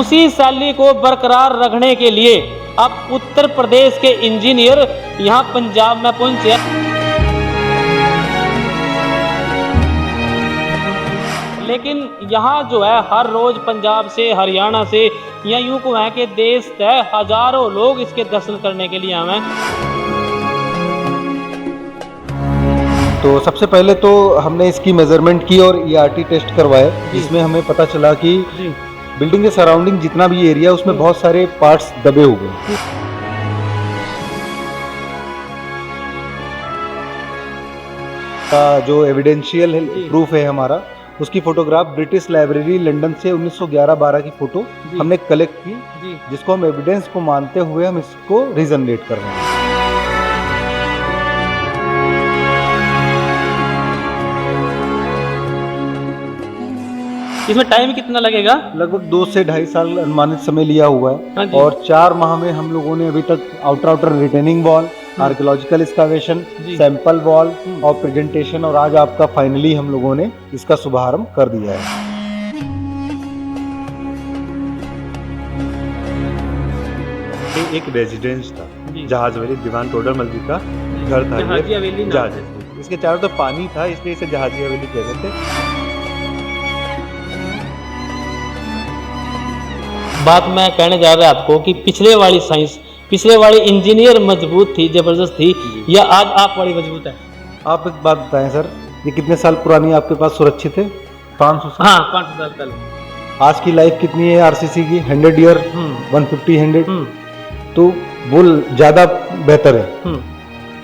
उसी शैली को बरकरार रखने के लिए अब उत्तर प्रदेश के इंजीनियर यहाँ पंजाब में पहुंचे। लेकिन यहाँ जो है हर रोज पंजाब से, हरियाणा से या यूं को है कि देश से हजारों लोग इसके दर्शन करने के लिए आए हैं। तो सबसे पहले तो हमने इसकी मेजरमेंट की और ERT टेस्ट करवाए, जिसमें हमें पता चला कि बिल्डिंग के सराउंडिंग जितना भी एरिया उसमें बहुत सारे पार्ट्स दबे हुए हैं। का जो एविडेंशियल प्रूफ है हमारा, उसकी फोटोग्राफ ब्रिटिश लाइब्रेरी लंदन से 1911-12 की फोटो हमने कलेक्ट की, जिसको हम एविडेंस को मानते हुए हम इसको रीजनरेट कर रहे हैं। इसमें टाइम कितना लगेगा? लगभग 2 से 2.5 साल अनुमानित समय लिया हुआ है। और 4 माह में हम लोगों ने अभी तक outer retaining wall, archaeological excavation, sample wall और प्रेजेंटेशन, और आज आपका फाइनली हम लोगों ने इसका शुभारंभ कर दिया है। एक रेजिडेंस था, जहाज हवेली, दीवान टोडरमल जी का घर था। जहाजी हवेली जहाज, इसके चारों तरफ पानी था, इसलिए इसे जहाजी हवेली कहते थे। बात मैं कहने जा रहा आपको कि पिछले वाली साइंस, पिछले वाली इंजीनियर मजबूत थी, जबरदस्त थी, या आज आप वाली मजबूत है? आप एक बात बताएं सर, ये कितने साल पुरानी आपके पास सुरक्षित है? 500 साल? हाँ, 500 साल पहले। आज की लाइफ कितनी है RCC की? 100 ईयर, 150, 100। तो वो ज्यादा बेहतर है।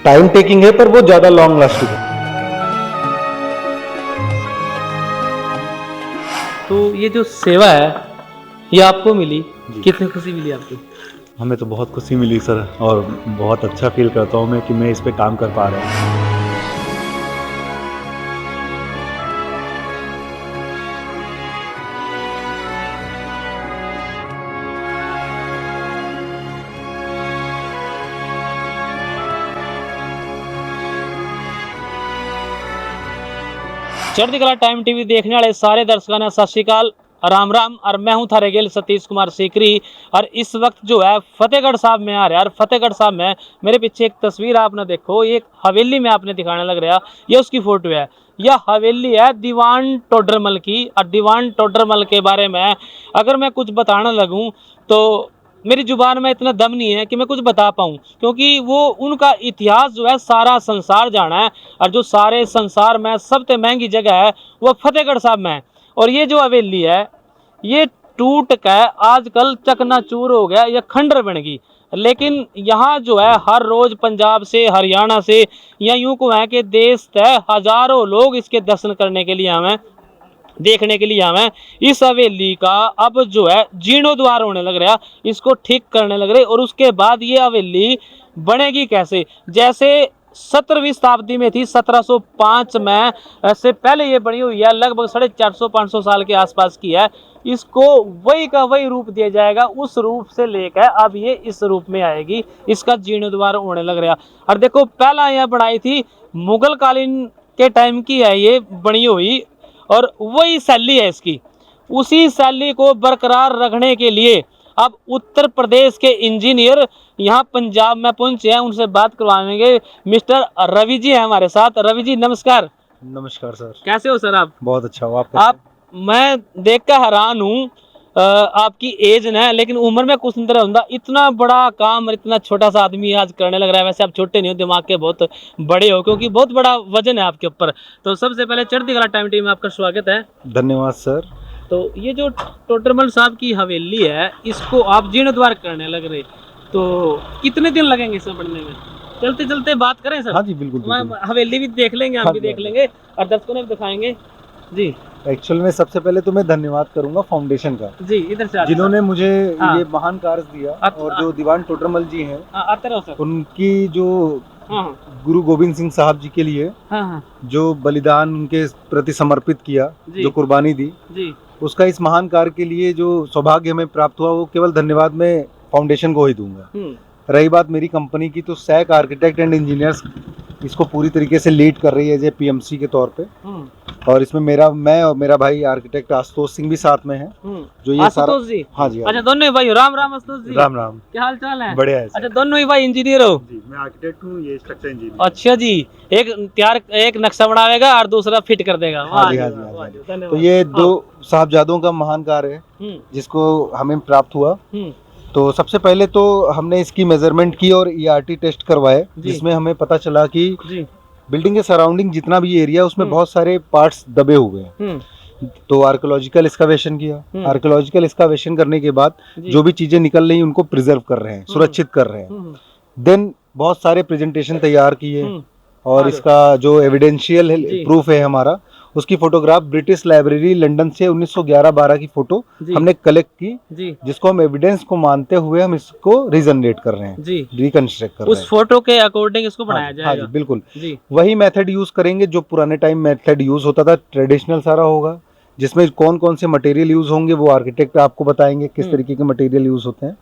टाइम टेकिंग है पर वो ज्यादा लॉन्ग लास्टिंग है। तो ये जो सेवा है ये आपको मिली, कितनी खुशी मिली आपको? हमें तो बहुत खुशी मिली सर, और बहुत अच्छा फील करता हूँ मैं कि मैं इस पे काम कर पा रहा हूँ। चढ़ती कला टाइम टीवी देखने वाले सारे दर्शकों ने सत श्री अकाल, राम राम। और मैं हूं थारे गेल सतीश कुमार सीकरी, और इस वक्त जो है फतेहगढ़ साहब में आ रहा है। और फतेहगढ़ साहब में मेरे पीछे एक तस्वीर आपने देखो, ये एक हवेली में आपने दिखाने लग रहा, ये उसकी फोटो है। यह हवेली है दीवान टोडरमल की। और दीवान टोडरमल के बारे में अगर मैं कुछ बताने लगूं तो मेरी जुबान में इतना दम नहीं है कि मैं कुछ बता पाऊँ, क्योंकि वो उनका इतिहास जो है सारा संसार जाना है। और जो सारे संसार में सबसे महंगी जगह है वो फतेहगढ़ साहब में है। और ये जो हवेली है ये टूट कर आजकल चकनाचूर हो गया, ये खंडर बन गई। लेकिन यहाँ जो है हर रोज पंजाब से, हरियाणा से या यूं को है कि देश से हजारों लोग इसके दर्शन करने के लिए आए, देखने के लिए आवे। इस हवेली का अब जो है जीर्णोद्वार होने लग रहा, इसको ठीक करने लग रहे। और उसके बाद ये हवेली बनेगी कैसे? जैसे 17वीं शताब्दी में थी, 1705 में से पहले ये बनी हुई है, लगभग 450-500 साल के आसपास की है। इसको वही का वही रूप दिया जाएगा, उस रूप से लेकर अब ये इस रूप में आएगी। इसका जीर्णोद्वार होने लग रहा। और देखो पहला यह बनाई थी मुगल कालीन के टाइम की है ये बनी हुई, और वही शैली है इसकी। उसी शैली को बरकरार रखने के लिए अब उत्तर प्रदेश के इंजीनियर यहाँ पंजाब में पहुंचे हैं। उनसे बात करवाएंगे। मिस्टर रवि जी हैं हमारे साथ। रवि जी नमस्कार। नमस्कार सर। कैसे हो सर आप? बहुत अच्छा हो आप मैं देख कर हैरान हूँ। आपकी एज है लेकिन उम्र में कुछ नहीं होता। इतना बड़ा काम इतना छोटा सा आदमी आज करने लग रहा है। वैसे आप छोटे नहीं हो, दिमाग के बहुत बड़े हो, क्योंकि बहुत बड़ा वजन है आपके ऊपर। तो सबसे पहले चढ़ती कला टाइम टीवी में आपका स्वागत है। धन्यवाद सर। तो ये जो टोडरमल साहब की हवेली है, इसको आप जीर्णोद्वार करने लग रहे, तो कितने दिन लगेंगे इसे बनने में? चलते चलते बात करें सर? हाँ जी बिल्कुल। हवेली भी देख लेंगे, हम भी देख लेंगे और दर्शकों ने भी दिखाएंगे जी। एक्चुअल में सबसे पहले तो मैं धन्यवाद करूंगा फाउंडेशन का जी, इधर से जिन्होंने मुझे ये महान कार्य दिया। और जो दीवान टोडरमल जी हैं, आते रहो सर। उनकी जो गुरु गोविंद सिंह साहब जी के लिए जो बलिदान उनके प्रति समर्पित किया, जो कुर्बानी दी जी, उसका इस महान कार्य के लिए जो सौभाग्य हमें प्राप्त हुआ, वो केवल धन्यवाद में फाउंडेशन को ही दूंगा। रही बात मेरी कंपनी की, तो सैक आर्किटेक्ट एंड इंजीनियर्स इसको पूरी तरीके से लीड कर रही है एज पीएमसी के तौर पे। और इसमें मैं और मेरा भाई आर्किटेक्ट आशुतोष सिंह भी साथ में है, जो ये सारा। आशुतोष जी, हाँ जी, हाँ अच्छा दोनों ही भाई हो। राम राम आशुतोष जी, राम राम। क्या हाल चाल है? बढ़िया है अच्छा दोनों ही भाई इंजीनियर हो? जी, मैं आर्किटेक्ट हूँ, ये स्ट्रक्चर इंजीनियर। अच्छा जी, एक नक्शा बनाएगा और दूसरा फिट कर देगा। हाँ वाह जी, जी, हाँ जी, वाह, हाँ वाह जी। जी, धन्यवाद। तो ये दो साहबजादों का महान कार्य है जिसको हमें प्राप्त हुआ। तो सबसे पहले तो हमने इसकी मेजरमेंट की और ईआरटी टेस्ट करवाए, जिसमें हमें पता चला कि बिल्डिंग के सराउंडिंग जितना भी एरिया उसमें बहुत सारे पार्ट्स दबे हुए हैं। तो आर्कियोलॉजिकल एक्सकवेशन किया। आर्कियोलॉजिकल एक्सकवेशन करने के बाद जो भी चीजें निकल रही उनको प्रिजर्व कर रहे हैं, सुरक्षित कर रहे हैं। देन बहुत सारे प्रेजेंटेशन तैयार किए और इसका जो एविडेंशियल प्रूफ है हमारा, उसकी फोटोग्राफ ब्रिटिश लाइब्रेरी लंदन से 1911-12 की फोटो हमने कलेक्ट की, जिसको हम एविडेंस को मानते हुए हम इसको रीजनरेट कर रहे हैं, रिकंस्ट्रक्ट कर रहे हैं। उस फोटो के अकॉर्डिंग इसको बनाया जाएगा। हाँ जी, बिल्कुल वही मेथड यूज करेंगे जो पुराने टाइम मेथड यूज होता था, ट्रेडिशनल सारा होगा, जिसमें कौन कौन से मटेरियल यूज होंगे वो आर्किटेक्ट आपको बताएंगे किस तरीके के मटेरियल यूज होते हैं।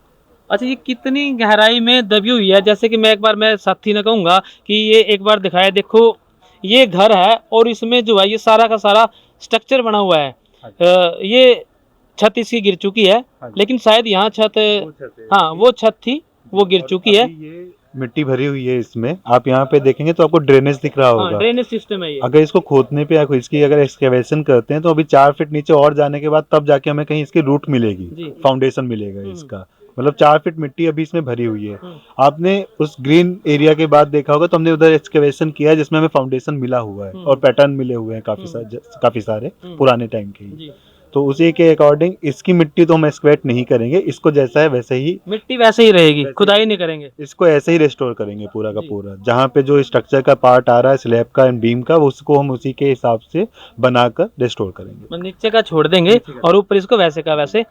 अच्छा, ये कितनी गहराई में दबी हुई है? जैसे कि मैं साथी ने कहूंगा कि ये एक बार दिखाया, देखो ये घर है और इसमें जो है ये सारा का सारा स्ट्रक्चर बना हुआ है। ये छत इसकी गिर चुकी है, लेकिन शायद यहाँ छत, हाँ वो छत थी वो गिर चुकी है। ये मिट्टी भरी हुई है इसमें, आप यहाँ पे देखेंगे तो आपको ड्रेनेज दिख रहा होगा। ड्रेनेज सिस्टम है ये। अगर इसको खोदने पे या इसकी अगर एक्सकेवेशन करते हैं तो अभी 4 फीट नीचे और जाने के बाद तब जाके हमें कहीं इसकी रूट मिलेगी, फाउंडेशन मिलेगा इसका। मतलब 4 फीट मिट्टी अभी इसमें भरी हुई है। आपने उस ग्रीन एरिया के बाद देखा होगा तो हमने उधर एक्सकेवेशन किया है जिसमें हमें फाउंडेशन मिला हुआ है और पैटर्न मिले हुए हैं काफी सारे पुराने टाइम के ही। तो उसी के अकॉर्डिंग इसकी मिट्टी तो हम एक्सकवेट नहीं करेंगे, इसको जैसा है वैसे ही मिट्टी वैसे ही रहेगी, खुदाई नहीं करेंगे, इसको ऐसे ही रेस्टोर करेंगे पूरा का पूरा। जहाँ पे जो स्ट्रक्चर का पार्ट आ रहा है स्लैब का एंड बीम का, उसको हम उसी के हिसाब से बनाकर रेस्टोर करेंगे। नीचे का छोड़ देंगे और ऊपर इसको वैसे का वैसे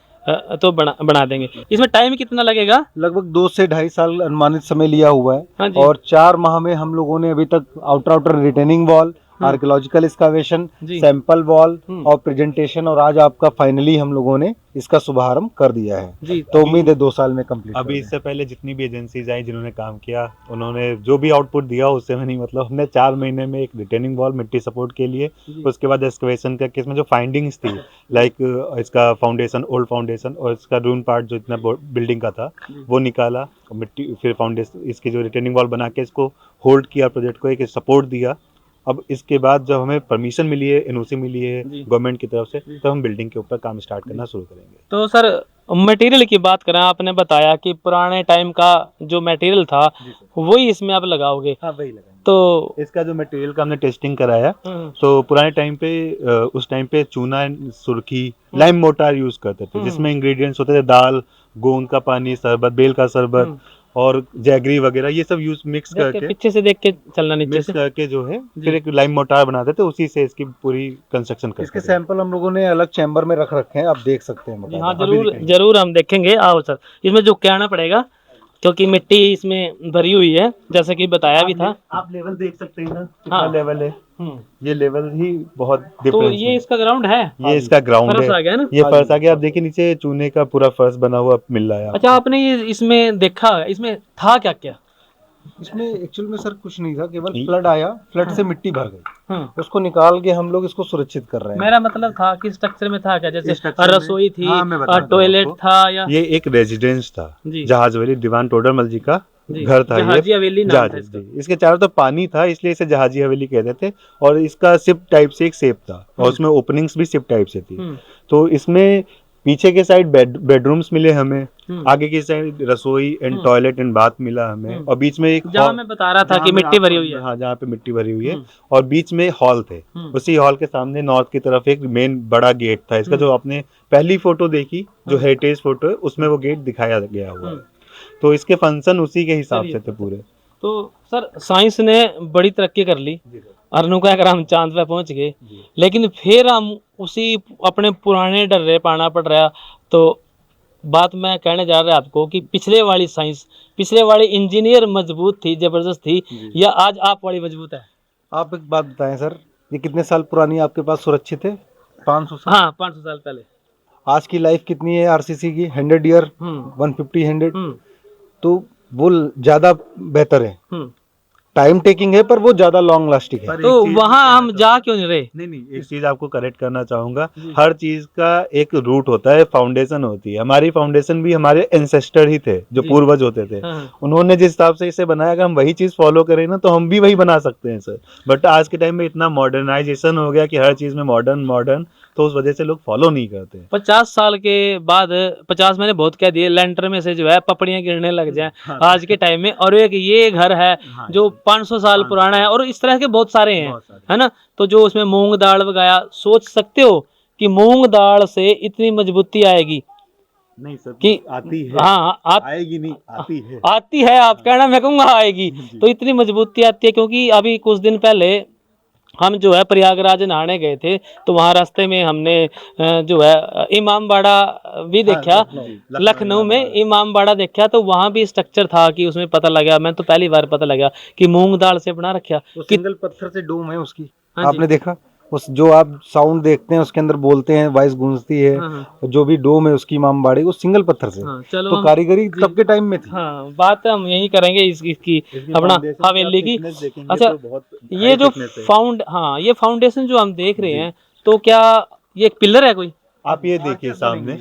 तो बना देंगे। इसमें टाइम कितना लगेगा? लगभग 2 से 2.5 साल अनुमानित समय लिया हुआ है। और 4 माह में हम लोगों ने अभी तक outer retaining wall, archaeological excavation, sample wall और प्रेजेंटेशन, और आज आपका फाइनली हम लोगों ने इसका शुभारंभ कर दिया है। तो उम्मीद है 2 साल में कंप्लीट। अभी इससे पहले जितनी भी एजेंसीज आई जिन्होंने काम किया, उन्होंने जो भी आउटपुट दिया उससे नहीं, मतलब हमने 4 महीने में एक रिटेनिंग वॉल मिट्टी सपोर्ट के लिए, उसके बाद एक्सकवेशन करके इसमें जो फाइंडिंग्स थी लाइक इसका फाउंडेशन, ओल्ड फाउंडेशन और इसका रून पार्ट जो इतना बिल्डिंग का था वो निकाला, मिट्टी फिर फाउंडेशन इसकी जो रिटेनिंग वॉल बना के इसको होल्ड किया, प्रोजेक्ट को एक सपोर्ट दिया। अब इसके बाद जब हमें परमिशन मिली है, एनओसी मिली है गवर्नमेंट की तरफ से, तो हम बिल्डिंग के ऊपर काम स्टार्ट करना शुरू करेंगे। तो सर मटेरियल की बात करें, आपने बताया कि पुराने टाइम का जो मटेरियल था वही इसमें आप लगाओगे? हाँ वही लगाएंगे। तो इसका जो मटेरियल का हमने टेस्टिंग कराया, तो पुराने टाइम पे उस टाइम पे चूना, सुर्खी, लाइम मोटार यूज करते थे, जिसमें इंग्रेडिएंट्स होते थे दाल, गोंद का पानी, शरबत, बेल का शरबत और जैगरी वगैरह, ये सब यूज मिक्स करके, पीछे से देख के चलना, नीचे मिक्स करके जो है फिर एक लाइम मोटार बनाते थे, उसी से इसकी पूरी कंस्ट्रक्शन करते थे। इसके सैंपल हम लोगों ने अलग चैम्बर में रख रखे हैं, आप देख सकते हैं। हाँ जरूर हम देखेंगे। आओ सर, इसमें जो कहना पड़ेगा क्योंकि मिट्टी इसमें भरी हुई है, जैसे कि बताया भी था। आप लेवल देख सकते हैं ना, कितना लेवल है। ये लेवल ही बहुत तो डिफरेंस ये इसका ग्राउंड है, ये इसका ग्राउंड फर्श है, आ गया ना? ये फर्श आ गया। आप देखिए नीचे चूने का पूरा फर्श बना हुआ मिल रहा है। अच्छा, आपने ये इसमें देखा, इसमें था क्या क्या? इसमें एक्चुअल में सर कुछ नहीं था, केवल फ्लड आया, फ्लड से मिट्टी भर गई, उसको निकाल के हम लोग इसको सुरक्षित कर रहे हैं। मेरा मतलब था कि स्ट्रक्चर में था क्या, जैसे रसोई थी, टॉयलेट था, या ये एक रेजिडेंस था, जहाजवेली दीवान टोडरमल जी का घर था। जहाजी हवेली नाम था इसका। इसके चारों तो पानी था, इसलिए इसे जहाजी हवेली कहते थे। और इसका शिप टाइप से एक शेप था और उसमें ओपनिंग्स भी शिप टाइप से थी। तो इसमें पीछे के साइड बेडरूम्स मिले हमें, आगे की साइड रसोई एंड टॉयलेट एंड बाथ मिला हमें, और बीच में एक जहाँ मैं बता रहा था कि मिट्टी भरी हुई है, हाँ जहाँ पे मिट्टी भरी हुई है, और बीच में हॉल थे। उसी हॉल के सामने नॉर्थ की तरफ एक मेन बड़ा गेट था। इसका जो आपने पहली फोटो देखी, जो हेरिटेज फोटो है, उसमें वो गेट दिखाया गया हुआ है। तो इसके फंक्शन उसी के हिसाब से थे पूरे। तो सर साइंस ने बड़ी तरक्की कर ली, अरनू अगर हम चांद पे पहुंच गए, लेकिन फिर हम उसी अपने पुराने डर्रे पाना पड़ रहा। तो बात मैं कहने जा रहा आपको कि पिछले वाली साइंस, पिछले वाली इंजीनियर मजबूत थी, जबरदस्त थी, या आज आप वाली मजबूत है? आप एक बात बताएं सर, ये कितने साल पुरानी आपके पास सुरक्षित है? 500 साल। हाँ 500 साल पहले। आज की लाइफ कितनी है आरसीसी की? 100 ईयर, 150, 100। तो वो ज़्यादा बेहतर है। हम्म। टाइम टेकिंग है पर वो ज़्यादा लॉन्ग लास्टिंग है। पर तो एक चीज वहां मैं हम कहना जा क्यों नहीं रहे? नहीं, एक चीज आपको करेक्ट करना चाहूंगा। जी। हर चीज का एक रूट होता है, फाउंडेशन होती है। हमारी फाउंडेशन भी हमारे एंसेस्टर ही थे, जो जी। पूर्वज होते थे। हाँ, उन्होंने जिस हिसाब से इसे बनाया, अगर हम वही चीज फॉलो करें ना, तो हम भी वही बना सकते हैं सर। बट आज के टाइम में इतना मॉडर्नाइजेशन हो गया कि हर चीज में मॉडर्न मॉडर्न, तो उस वजह से लोग फॉलो नहीं करते। 50 साल के बाद, 50 मैंने बहुत कह दिए, लेंटर में से जो है पपड़ियां गिरने लग जाएं हाँ। आज के टाइम में। और एक ये घर है हाँ, जो 500 साल 500 पुराना है, और इस तरह के बहुत सारे हैं, बहुत सारे। है ना। तो जो उसमें मूंग दाल वगाया, सोच सकते हो कि मूंग दाल से इतनी मजबूती आएगी नहीं सर, कि आती है। हाँ आएगी नहीं, आती है। आती है, आप कहना, मैं कहूँगा आएगी। जी। तो इतनी मजबूती आती है, क्योंकि अभी कुछ दिन पहले हम जो है प्रयागराज नहाने गए थे, तो वहाँ रास्ते में हमने जो है इमाम बाड़ा भी देखा। लखनऊ में इमाम बाड़ा देखा, तो वहाँ भी स्ट्रक्चर था कि उसमें पता लगा, मैं तो पहली बार पता लगा कि मूंग दाल से बना रखा। वो सिंगल पत्थर से डोम है उसकी। हाँ जी। आपने देखा उस जो आप साउंड देखते हैं उसके अंदर बोलते हैं, वॉइस गूंजती है। हाँ, हाँ। जो भी डोम है उसकी इमामबाड़ी, वो सिंगल पत्थर से। हाँ, चलो तो हम कारीगरी जी। तब के टाइम में थी। हाँ, बात हम यही करेंगे इसकी अपना हवेली की। अच्छा, तो बहुत ये जो हाँ, ये फाउंडेशन जो हम देख रहे हैं, तो क्या ये एक पिलर है कोई? आप ये देखिए सामने,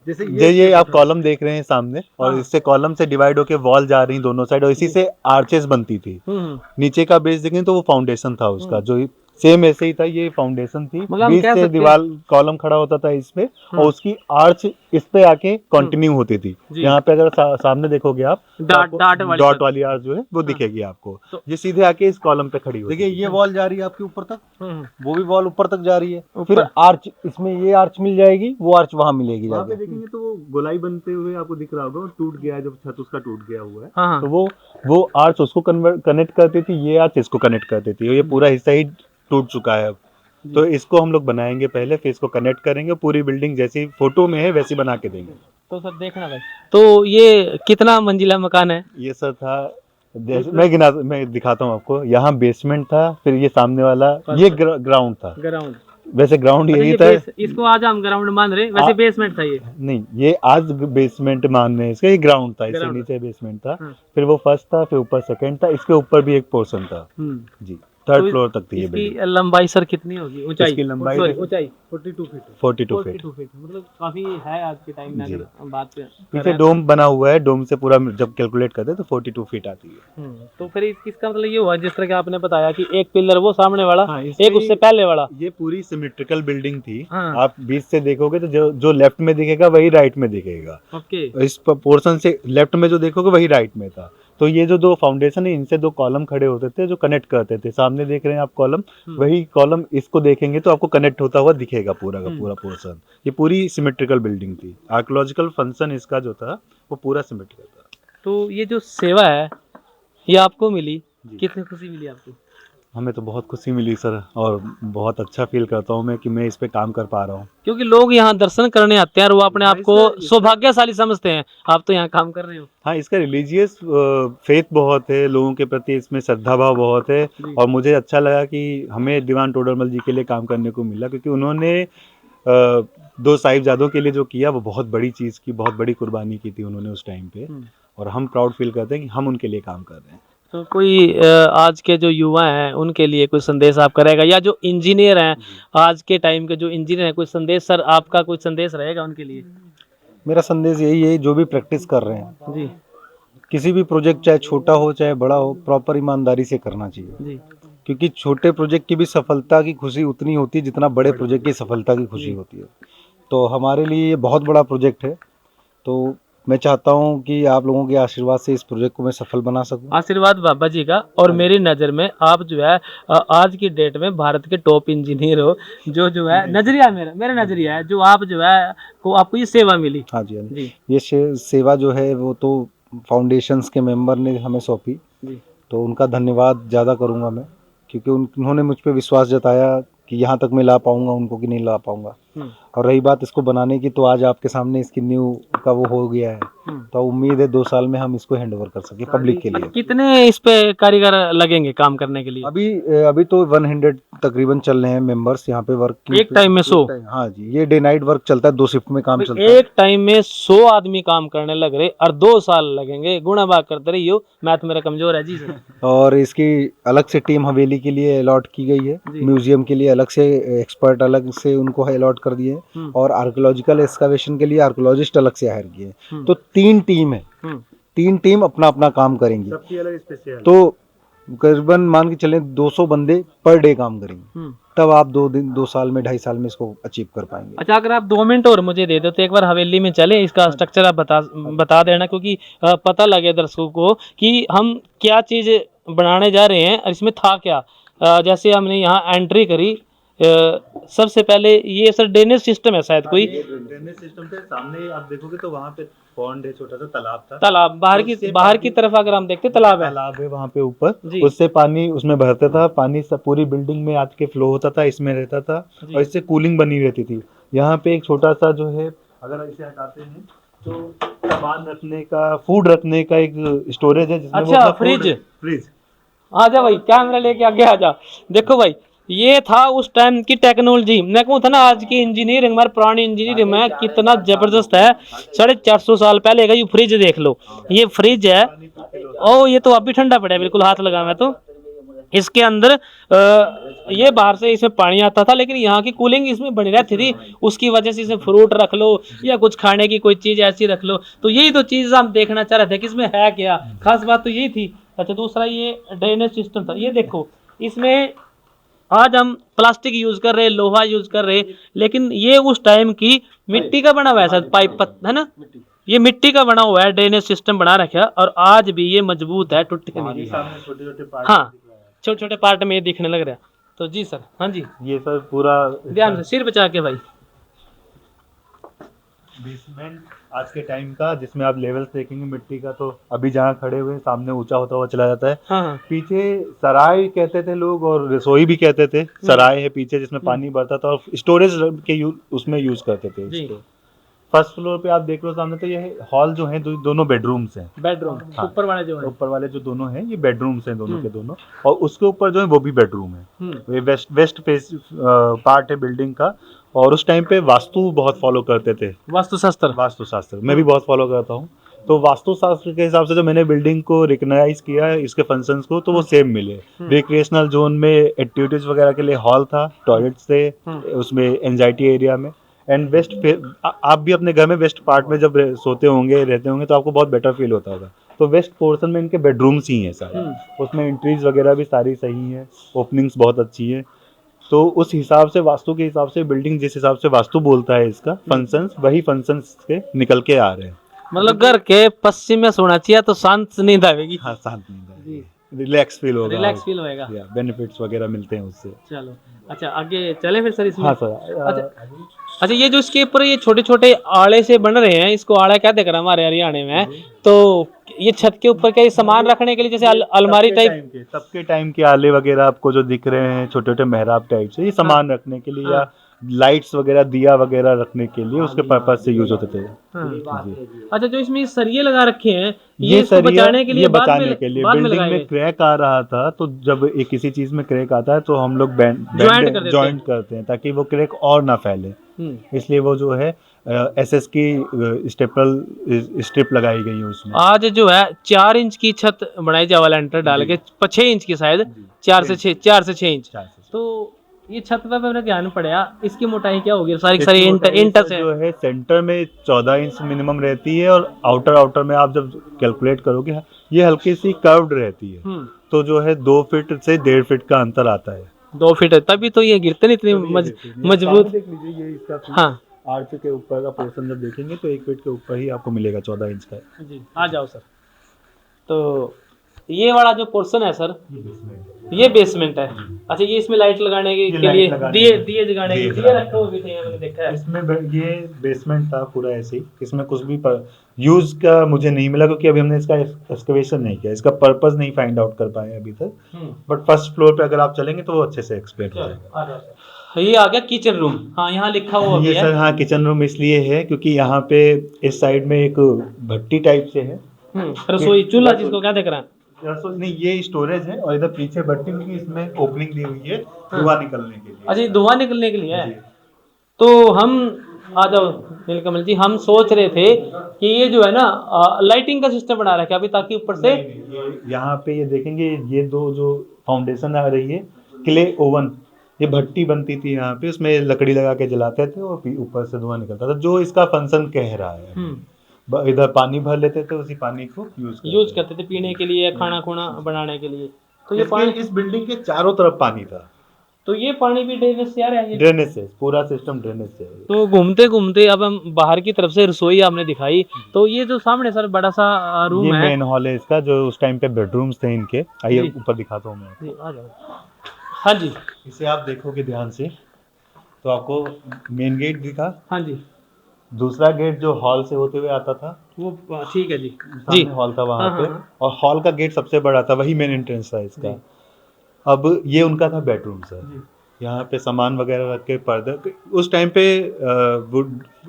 जैसे ये आप कॉलम देख रहे हैं सामने, और हाँ। इससे कॉलम से डिवाइड होके वॉल जा रही दोनों साइड, और इसी से आर्चेस बनती थी। हम्म। नीचे का बेस देखें तो वो फाउंडेशन था उसका, जो सेम ऐसे ही था, ये फाउंडेशन थी। मतलब हम बीच कह से सकते हैं। दीवार कॉलम खड़ा होता था इस पे, और उसकी आर्च इस पे आके कंटिन्यू होती थी। जी। यहाँ पे अगर सामने देखोगे आप, तो डाट आपको डाट वाली डॉट वाली आर्च जो है वो हाँ। दिखेगी आपको। तो- ये सीधे आके इस कॉलम पे खड़ी होती देखिए थी। ये वॉल जा रही है आपके ऊपर तक, हम्म। वो भी वॉल ऊपर तक जा रही है। ऊपर। फिर आर्च, इसमें ये आर्च मिल जाएगी, वो आर्च वहां मिलेगी वहाँ पे जाके। देखेंगे तो वो गोलाई बनते हुए आपको दिख रहा होगा, वो टूट गया है, जब छत उसका टूट गया हुआ है। हाँ, हाँ। तो वो आर्च उसको कनेक्ट करती थी, ये आर्च इसको कनेक्ट करती थी, और ये पूरा हिस्सा ही टूट चुका है अब। तो इसको हम लोग बनाएंगे पहले, फिर इसको कनेक्ट करेंगे, पूरी बिल्डिंग जैसी फोटो में है वैसी बना के देंगे। तो सर देखना भाई, तो ये कितना मंजिला मकान है? ये सर था, जैसे मैं दिखाता हूँ आपको। यहाँ बेसमेंट था, फिर ये सामने वाला ये ग्राउंड था। ग्राउंड। वैसे ग्राउंड अच्छा, यही ये था। इसको आज हम ग्राउंड मान रहे, वैसे बेसमेंट था ये। नहीं, ये आज बेसमेंट मान रहे हैं इसका, ये ग्राउंड था, इससे ग्राउंड। नीचे बेसमेंट था। हाँ। फिर वो फर्स्ट था, फिर ऊपर सेकंड था, इसके ऊपर भी एक पोर्शन था। जी, थर्ड तो फ्लोर तक थी ये इसकी बिल्डिंग। लंबाई सर कितनी होगी? ऊंचाई, इसकी लंबाई सॉरी, देखो। ऊंचाई 42 फीट। 42 फीट। 42 फीट, मतलब काफी है आज के टाइम में। जी। अगर हम बात पीछे डोम बना हुआ है, डोम से पूरा जब कैलकुलेट करते हैं तो 42 फीट आती है। तो फिर इसका मतलब ये हुआ, जिस तरह के आपने बताया कि एक पिलर वो सामने वाला, हाँ, एक उससे पहले वाला। ये पूरी सिमेट्रिकल बिल्डिंग थी। हाँ। आप बीच से देखोगे तो जो लेफ्ट में दिखेगा वही राइट में दिखेगा। ओके। इस पोर्शन से लेफ्ट में जो देखोगे वही राइट में था। तो ये जो दो फाउंडेशन है, इनसे दो कॉलम खड़े होते थे जो कनेक्ट करते थे। सामने देख रहे हैं आप कॉलम, वही कॉलम इसको देखेंगे तो आपको कनेक्ट होता हुआ दिखेगा पूरा का पूरा पोर्शन। ये पूरी सिमेट्रिकल बिल्डिंग थी। आर्कियोलॉजिकल फंक्शन इसका जो था वो पूरा सिमेट्रिकल था। तो ये जो सेवा है ये आपको मिली, कितनी खुशी मिली आपको? हमें तो बहुत खुशी मिली सर, और बहुत अच्छा फील करता हूँ मैं कि मैं इस पे काम कर पा रहा हूँ। क्योंकि लोग यहाँ दर्शन करने आते हैं और वो अपने आप को सौभाग्यशाली समझते हैं। आप तो यहाँ काम कर रहे हो। हाँ, इसका रिलीजियस फेथ बहुत है, लोगों के प्रति इसमें श्रद्धा भाव बहुत है। और मुझे अच्छा लगा कि हमें दीवान टोडरमल जी के लिए काम करने को मिला, क्योंकि उन्होंने दो साहिबजादों के लिए जो किया वो बहुत बड़ी चीज़ की, बहुत बड़ी कुर्बानी की थी उन्होंने उस टाइम पे। और हम प्राउड फील करते हैं कि हम उनके लिए काम कर रहे हैं। तो कोई आज के जो युवा हैं उनके लिए कोई संदेश आप करेगा, या जो इंजीनियर हैं आज के टाइम के जो इंजीनियर हैं, कोई संदेश सर आपका, कोई संदेश रहेगा उनके लिए? मेरा संदेश यही है, जो भी प्रैक्टिस कर रहे हैं जी किसी भी प्रोजेक्ट, चाहे छोटा हो चाहे बड़ा हो, प्रॉपर ईमानदारी से करना चाहिए। जी। क्योंकि छोटे प्रोजेक्ट की भी सफलता की खुशी उतनी होती है जितना बड़े प्रोजेक्ट की सफलता की खुशी होती है। तो हमारे लिए ये बहुत बड़ा प्रोजेक्ट है। तो मैं चाहता हूँ कि आप लोगों के आशीर्वाद से इस प्रोजेक्ट को मैं सफल बना सकूँ। आशीर्वाद बाबा जी का। और मेरी नज़र में आप जो है आज की डेट में भारत के टॉप इंजीनियर हो। जो है नजरिया, मेरा नजरिया है, जो आप जो है को आपको ये सेवा मिली। हाँ जी, हाँ जी। जी। ये सेवा जो है वो तो फाउंडेशंस के मेंबर ने हमें सौंपी, तो उनका धन्यवाद ज़्यादा करूँगा मैं, क्योंकि उन्होंने मुझ पर विश्वास जताया कि यहाँ तक मैं ला पाऊँगा उनको कि नहीं ला पाऊँगा। और रही बात इसको बनाने की, तो आज आपके सामने इसकी नींव का वो हो गया है। तो उम्मीद है 2 साल में हम इसको हैंड ओवर कर सके पब्लिक के लिए। कितने इस पे कारीगर लगेंगे काम करने के लिए? अभी तो 100 तकरीबन चल रहे हैं मेंबर्स यहाँ पे वर्क। एक टाइम में 100? हाँ जी, ये डे नाइट वर्क चलता है, 2 शिफ्ट में काम चलता है। एक टाइम में 100 आदमी काम करने लग रहे और 2 साल लगेंगे, गुणा भाग करते रहियो, मैथ मेरा कमजोर है जी सर। और इसकी अलग से टीम हवेली के लिए अलॉट की गई है, म्यूजियम के लिए अलग से एक्सपर्ट अलग से उनको अलॉट कर दिए, और आर्कियोलॉजिकल एक्सकवेशन के लिए आर्कियोलॉजिस्ट अलग से हायर किए। तो 3 टीम है, 3 टीम अपना अपना काम करेंगी। सबकी अलग स्पेशल। तो करीबन मान के चले 200 बंदे पर डे काम करेंगे, तब आप 2 साल में 2.5 साल में इसको अचीव कर पाएंगे। अच्छा, अगर आप 2 मिनट और मुझे दे दो तो एक बार हवेली में चले, इसका स्ट्रक्चर आप बता देना, क्योंकि पता लगे दर्शकों को कि हम क्या चीज बनाने जा रहे हैं और इसमें था क्या। जैसे हमने यहाँ एंट्री करी, सबसे पहले ये सर ड्रेनेज सिस्टम है शायद कोई। ड्रेनेज सिस्टम के सामने आप देखोगे तो वहाँ पे पॉन्ड है, छोटा सा तालाब था। तालाब बाहर की तरफ अगर हम देखते तालाब है वहाँ पे ऊपर, उससे पानी उसमें भरता था, पानी सब पूरी बिल्डिंग में आके फ्लो होता था, इसमें रहता था और इससे कूलिंग बनी रहती थी। यहाँ पे एक छोटा सा जो है, अगर इसे हटाते हैं तो सामान रखने का, फूड रखने का एक स्टोरेज है जिसमें अच्छा, फ्रिज। आजा भाई, कैमरा लेके आगे आजा। देखो भाई, ये था उस टाइम की टेक्नोलॉजी। मैं कहूँ था ना, आज की इंजीनियरिंग, हमारे पुरानी इंजीनियरिंग में कितना जबरदस्त है। 450 साल पहले का ये फ्रिज देख लो, ये फ्रिज है। ओ, ये तो अभी ठंडा पड़ा है, बिल्कुल हाथ लगा मैं तो। इसके अंदर ये बाहर से इसमें पानी आता था, लेकिन यहाँ की कूलिंग इसमें बनी रहती थी। उसकी वजह से इसमें फ्रूट रख लो या कुछ खाने की कोई चीज ऐसी रख लो, तो यही तो चीज हम देखना चाह रहे थे कि इसमें है क्या। खास बात तो यही थी। अच्छा, दूसरा ये ड्रेनेज सिस्टम था। ये देखो, इसमें आज हम प्लास्टिक यूज कर रहे, लोहा यूज कर रहे, लेकिन ये उस टाइम की मिट्टी का बना हुआ है, शायद पाइप है ना, ये मिट्टी का बना हुआ है, ड्रेनेज सिस्टम बना रखा, और आज भी ये मजबूत है, टूटने नहीं है। हाँ, छोटे छोटे पार्ट में ये दिखने लग रहा है। तो जी सर, हाँ जी, ये सर पूरा ध्यान से, सिर बचा के भाई। बेसमेंट आज के टाइम का, जिसमें आप लेवल्स देखेंगे मिट्टी का, तो अभी जहाँ खड़े हुए सामने ऊंचा होता हुआ चला जाता है। हाँ। पीछे सराय कहते थे लोग, और रसोई भी कहते थे। सराय है पीछे जिसमें पानी भरता था, और स्टोरेज के उसमें यूज करते थे इसको। फर्स्ट फ्लोर पे आप देख लो सामने, तो ये हॉल जो है दोनों बेडरूम्स हैं। बेडरूम, हाँ। ऊपर वाले जो दोनों हैं, ये बेडरूम्स हैं दोनों के दोनों, और उसके ऊपर जो है वो भी बेडरूम है। ये वेस्ट फेस पार्ट है बिल्डिंग का। और उस टाइम पे वास्तु बहुत फॉलो करते थे, वास्तुशास्त्र मैं भी बहुत फॉलो करता हूँ। तो वास्तुशास्त्र के हिसाब से जो मैंने बिल्डिंग को रिकग्नाइज किया है, इसके फंक्शंस को, तो वो सेम मिले। रिक्रिएशनल जोन में एक्टिविटीज वगैरह के लिए हॉल था, टॉयलेट्स थे उसमें, एंजाइटी एरिया में। एंड वेस्ट, आप भी अपने घर में वेस्ट पार्ट में जब सोते होंगे, रहते होंगे, तो आपको बहुत बेटर फील होता होगा। तो वेस्ट पोर्शन में इनके बेडरूम्स ही हैं सारे, उसमें एंट्रीज वगैरह भी सारी सही हैं, ओपनिंग्स बहुत अच्छी है। तो उस हिसाब से, वास्तु के हिसाब से, बिल्डिंग जिस हिसाब से वास्तु बोलता है इसका फंक्शंस, वही फंक्शंस के निकल के आ रहे हैं। मतलब घर के पश्चिम में सोना चाहिए तो शांत नींद आएगी। हाँ, शांत नींद आएगी, रिलैक्स फील होगा, बेनिफिट्स वगैरह मिलते हैं उससे। चलो, अच्छा आगे चले फिर सर इसमें। हाँ सर। अच्छा, ये जो इसके ऊपर ये छोटे छोटे आड़े से बन रहे हैं, इसको आड़ा क्या देख रहा हमारे हरियाणा में, तो ये छत के ऊपर क्या सामान रखने के लिए, जैसे अलमारी टाइप, सबके टाइम के आले वगैरह आपको जो दिख रहे हैं, छोटे छोटे मेहराब टाइप से, ये सामान रखने के लिए, या लाइट्स वगैरह, दिया वगैरह रखने के लिए, उसके पर्पज से यूज होते थे। अच्छा, जो इसमें सरिये लगा रखे हैं, ये बचाने के लिए बिल्डिंग में क्रैक आ रहा था, तो जब किसी चीज में क्रैक आता है तो हम लोग जॉइंट करते हैं, ताकि वो क्रैक और ना फैले। इसलिए वो जो है एसएस की स्ट्रिप लगाई गई है उसमें। आज जो है 4 इंच की छत बनाई जावा, लेंटर डाल के 6 इंच की, शायद 4 से 6 इंच। तो ये छत पे मैंने ध्यान पड़ा, इसकी मोटाई क्या होगी? सारी इंट से जो है सेंटर में 14 इंच मिनिमम रहती है, और आउटर में आप जब कैलकुलेट करोगे, ये हल्की सी कर्व्ड रहती है, तो जो है 2 फीट से 1.5 फीट का अंतर आता है। 2 फीट, तभी तो ये गिरते नहीं इतनी मजबूत। देख लीजिए, ये इसका हाँ, आर्च के ऊपर का पोर्शन जब देखेंगे तो 1 फीट के ऊपर ही आपको मिलेगा 14 इंच का। जी, आ जाओ सर। तो ये वाला जो पोर्शन है सर, ये बेसमेंट है। अच्छा, ये इसमें लाइट लगाने के लिए दिए जगाने के दिए रखे हुए भी थे, मैंने देखा है। इसमें ये बेसमेंट था पूरा ऐसे ही, इसमें कुछ भी यूज का मुझे नहीं मिला क्योंकि अभी हमने इसका एक्सकवेशन नहीं किया, इसका पर्पस नहीं फाइंड आउट कर पाए अभी तक। बट फर्स्ट फ्लोर पे अगर आप चलेंगे तो वो अच्छे से एक्सप्लेन हो जाएगा। ये आ गया किचन रूम। हाँ, यहाँ लिखा हुआ ये भी है सर, हाँ किचन रूम इसलिए है क्योंकि यहाँ पे इस साइड में एक भट्टी टाइप से है, रसोई चूल्हा जिसको क्या देख रहा है। नहीं ये स्टोरेज है, और इधर पीछे भट्टी में इसमें ओपनिंग दी हुई है धुआं निकलने के लिए। अच्छा, ये धुआं निकलने के लिए है। तो हम आ जाओ नीलकमल जी, हम सोच रहे थे कि ये जो है ना लाइटिंग का सिस्टम बना रखा है अभी, ताकि ऊपर से यहाँ पे ये देखेंगे, ये दो जो फाउंडेशन आ रही है, क्ले ओवन, ये भट्टी बनती थी यहाँ पे, उसमें लकड़ी लगा के जलाते थे और ऊपर से धुआं निकलता था, जो इसका फंक्शन कह रहा है। इधर पानी भर लेते थे, उसी पानी को यूज करते थे पीने के लिए, खाना खुना बनाने के लिए। तो ये पानी इस बिल्डिंग के चारों तरफ पानी था, तो ये पानी भी ड्रेनेज से आ रहा है। ड्रेनेज से, पूरा सिस्टम ड्रेनेज से। तो घूमते घूमते अब हम बाहर की तरफ से रसोई आपने दिखाई, तो ये जो सामने सर बड़ा सा रूम ये है, मेन हॉल है इसका, जो उस टाइम पे बेडरूम्स थे इनके। आइए ऊपर दिखाता हूँ मैं। आ जाओ। हाँ जी, इसे आप देखोगे ध्यान से तो आपको मेन गेट दिखा। हाँ जी, दूसरा गेट जो हॉल से होते हुए आता था वो ठीक है जी, जी हॉल था वहाँ पे। और हॉल का गेट सबसे बड़ा था, वही मेन एंट्रेंस था इसका। अब ये उनका था बेडरूम सर, यहाँ पे सामान वगैरह रख के, पर्दे, उस टाइम पे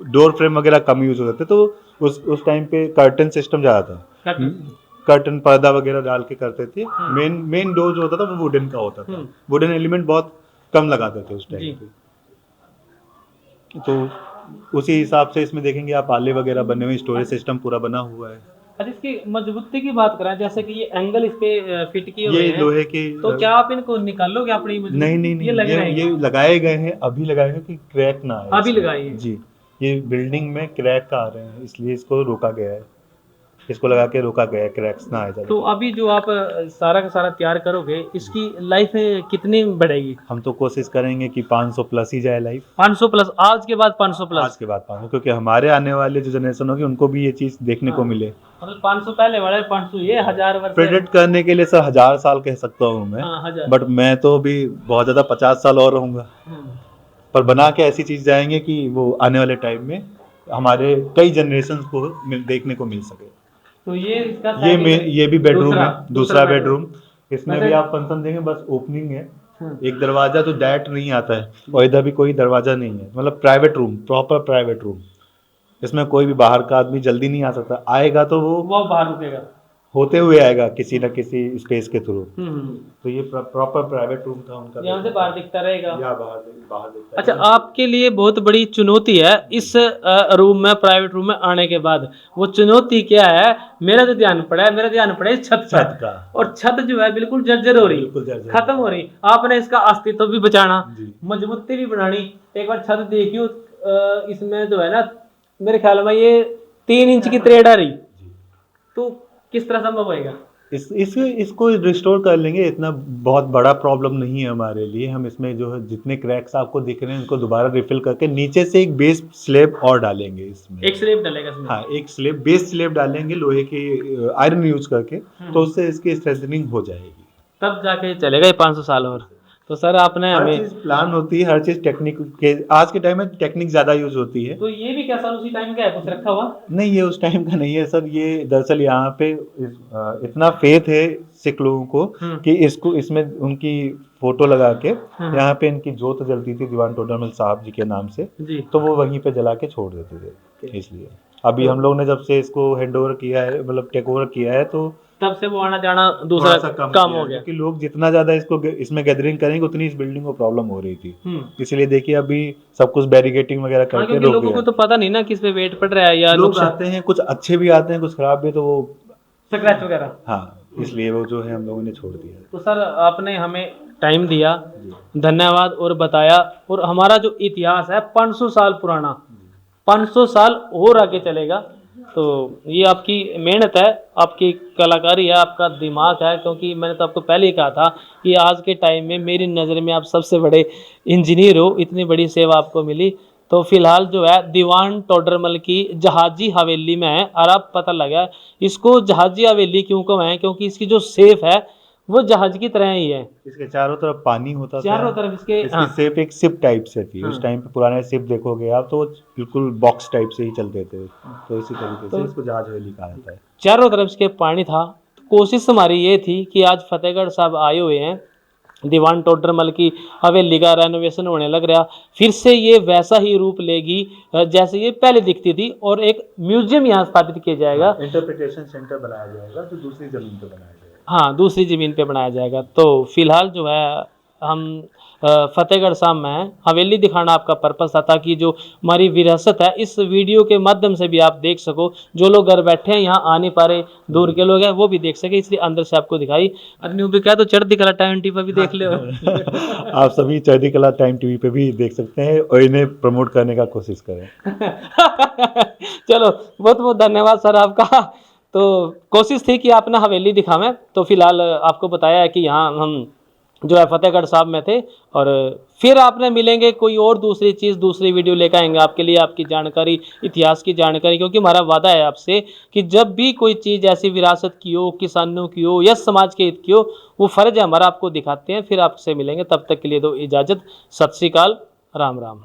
डोर फ्रेम वगैरह कम यूज होते थे, तो उस टाइम पे कर्टन सिस्टम ज़्यादा था, कर्टन पर्दा वगैरह डाल के करते थे। मेन डोर जो होता था वो वुडन का होता था, वुडन एलिमेंट बहुत कम लगाते थे उस टाइम पे। तो उसी हिसाब से इसमें देखेंगे आप, आले वगैरह बने हुए, स्टोरेज सिस्टम पूरा बना हुआ है। अच्छा, इसकी मजबूती की बात करें, जैसे कि ये एंगल इस पे फिट किए हुए ये हैं, लोहे के, तो क्या आप इनको निकालोगे अपनी मजबूती? नहीं, ये लगाए गए हैं, अभी लगाए हैं कि क्रैक ना आए। अभी लगाए हैं जी, ये बिल्डिंग में क्रैक आ रहे हैं, इसलिए इसको रोका गया है, इसको लगा के रोका गया है, क्रैक्स ना आए। तो अभी जो आप सारा का सारा तैयार करोगे, इसकी लाइफ कितनी बढ़ेगी? हम तो कोशिश करेंगे कि 500 प्लस ही जाए लाइफ। 500 प्लस, आज के बाद 500 प्लस? आज के बाद 500, क्योंकि हमारे आने वाले जो जनरेशन होगी उनको भी ये चीज देखने को मिले। मतलब 500 पहले वाले, 500 ये 1000 वर्ष प्रेडिक्ट करने के लिए सर 1000 साल कह सकता हूँ मैं, बट मैं तो भी बहुत ज्यादा 50 साल और रहूंगा। पर बना के ऐसी चीज जाएंगे कि वो आने वाले टाइम में हमारे कई जनरेशन को देखने को मिल सके। तो ये भी बेडरूम है, दूसरा बेडरूम। इसमें भी आप फंक्शन देंगे, बस ओपनिंग है, एक दरवाजा तो डायरेक्ट नहीं आता है, और इधर भी कोई दरवाजा नहीं है, मतलब private room, proper private room. इसमें कोई भी बाहर का आदमी जल्दी नहीं आ सकता, आएगा तो वो बाहर रुकेगा, होते हुए आएगा किसी न किसी स्पेस के थ्रू। तो ये प्रॉपर प्राइवेट रूम था उनका, यहाँ से बाहर दिखता रहेगा, या बाहर दिखता। अच्छा, आपके लिए बहुत बड़ी चुनौती है इस रूम में, प्राइवेट रूम में आने के बाद। वो चुनौती क्या है? मेरा जो ध्यान पड़ा है छत का, और छत जो है बिल्कुल जर्जर हो रही, खत्म हो रही। आपने इसका अस्तित्व भी बचाना, मजबूती भी बढ़ानी। एक बार छत देखियो, इसमें जो है ना, मेरे ख्याल में ये 3 इंच की त्रेड आ रही, तो किस तरह संभव होएगा? इसको रिस्टोर कर लेंगे, इतना बहुत बड़ा प्रॉब्लम नहीं है हमारे लिए। हम इसमें जो है जितने क्रैक्स आपको दिख रहे हैं उनको दोबारा रिफिल करके नीचे से एक बेस स्लैब और डालेंगे इसमें। एक स्लैब डालेगा इसमें? हाँ, एक स्लैब, बेस स्लैब डालेंगे लोहे की, आयरन यूज करके, तो उससे इसकी स्ट्रेंथनिंग हो जाएगी, तब जाके चलेगा ये 500 साल और। तो सर आपने हर हमें चीज प्लान होती है, हर चीज टेक्निक के, आज के टाइम में टेक्निक ज्यादा यूज होती है। तो ये भी क्या सर उसी टाइम का है, कुछ रखा हुआ? नहीं, ये उस टाइम का नहीं है सर, ये दरअसल यहाँ पे इतना फेथ है सिख लोगों को कि इसमें उनकी फोटो लगा के, यहाँ पे इनकी जोत जलती थी दीवान टोडरमल साहब जी के नाम से, तो वो वहीं पे जला के छोड़ देते थे। इसलिए अभी हम लोग ने जब से इसको हैंड ओवर किया है, मतलब टेक ओवर किया है, तो तब से वो आना जाना दूसरा काम हो गया, क्योंकि लोग जितना ज्यादा इसमें गैदरिंग करेंगे उतनी इस बिल्डिंग को प्रॉब्लम हो रही थी। इसलिए देखिए अभी सब कुछ बैरिकेटिंग वगैरह करके रोक दिया। लोगों को तो पता नहीं ना किस पे वेट पड़ रहा है, या लोग आते हैं, कुछ अच्छे भी आते हैं, कुछ खराब भी, तो वो स्क्रैच वगैरह, हाँ, इसलिए वो जो है हम लोगों ने छोड़ दिया। तो सर आपने हमें टाइम दिया, धन्यवाद, और बताया। और हमारा जो इतिहास है 500 साल पुराना, 500 साल और आगे चलेगा। तो ये आपकी मेहनत है, आपकी कलाकारी है, आपका दिमाग है, क्योंकि मैंने तो आपको पहले ही कहा था कि आज के टाइम में मेरी नज़र में आप सबसे बड़े इंजीनियर हो, इतनी बड़ी सेवा आपको मिली। तो फिलहाल जो है दीवान टोडरमल की जहाजी हवेली में है। और अब पता लगा इसको जहाजी हवेली क्यों कहा है, क्योंकि इसकी जो सेफ है वो जहाज की तरह ही है। इसके चारों तरफ पानी होता था, चारों तरफ इसके इसकी सेप एक सिप टाइप से थी। उस टाइम पे पुराने सिप देखोगे आप तो बिल्कुल बॉक्स टाइप से ही चलते थे, तो इसी तरीके से इसको जहाज हवेली कहा जाता है। चारों तरफ इसके पानी था। कोशिश हमारी ये थी कि आज फतेहगढ़ साहब आए हुए हैं, दीवान टोडरमल की हवेली का रेनोवेशन होने लग रहा, फिर से ये वैसा ही रूप लेगी जैसे ये पहले दिखती थी, और एक म्यूजियम यहाँ स्थापित किया जाएगा। इंटरप्रिटेशन सेंटर बनाया जाएगा जो दूसरी जमीन पे बनाया जाएगा। हाँ, दूसरी ज़मीन पे बनाया जाएगा। तो फिलहाल जो है हम फतेहगढ़ साहब में हैं, हवेली दिखाना आपका पर्पस था ताकि जो हमारी विरासत है इस वीडियो के माध्यम से भी आप देख सको। जो लोग घर बैठे हैं यहाँ आ नहीं पा रहे, दूर के लोग हैं, वो भी देख सके, इसलिए अंदर से आपको दिखाई। अन्य भी क्या तो चढ़ती कला टाइम टीवी पर भी देख ले। आप सभी चढ़ती कला टाइम टीवी पे भी देख सकते हैं और इन्हें प्रमोट करने का कोशिश करें। चलो, बहुत बहुत धन्यवाद सर आपका। तो कोशिश थी कि आप ना हवेली दिखावें, तो फिलहाल आपको बताया है कि यहाँ हम जो है फतेहगढ़ साहब में थे। और फिर आपने मिलेंगे कोई और दूसरी चीज़, दूसरी वीडियो लेकर आएंगे आपके लिए, आपकी जानकारी, इतिहास की जानकारी, क्योंकि हमारा वादा है आपसे कि जब भी कोई चीज़ ऐसी विरासत की हो, किसानों की हो या समाज के हित की हो, वो फ़र्ज है हमारा, आपको दिखाते हैं। फिर आपसे मिलेंगे, तब तक के लिए दो इजाज़त। सत श्री अकाल, राम राम।